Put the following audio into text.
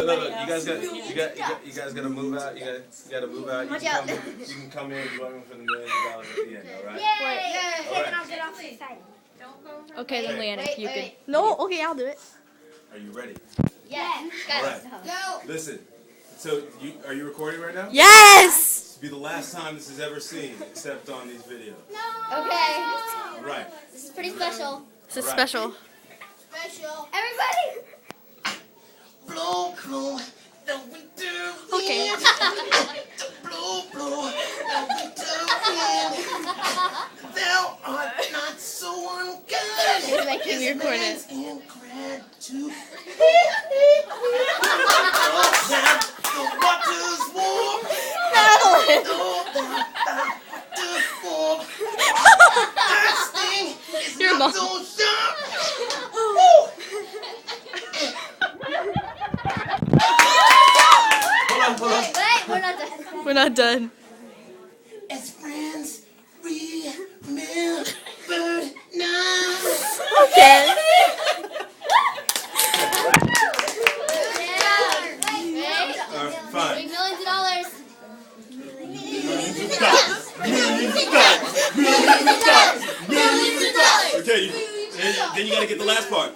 Look. You guys gotta move out. You gotta move out. You can come in. You want me for the $1 million at the end, all right? Yay! All right. I'll get off the side. Okay, then Leanna, you can. No, okay, I'll do it. Are you ready? Yes. All right. Go. Listen. So, are you recording right now? Yes! This will be the last time this is ever seen, except on these videos. Okay. All right. This is pretty special. This is Alright. special. Special. Everybody. Blow, blow, the winter Okay. wind. Blow, blow, the winter wind. Thou art not so unkind. Making me record it. And glad to that the water's warm. Though the water's warm. Thirsting is Your not mom. so sharp. Hold on. Wait, we're not done. We're not done. As friends, remember now. Okay. All right, fine. Big millions of dollars. Okay, then you gotta get the last part.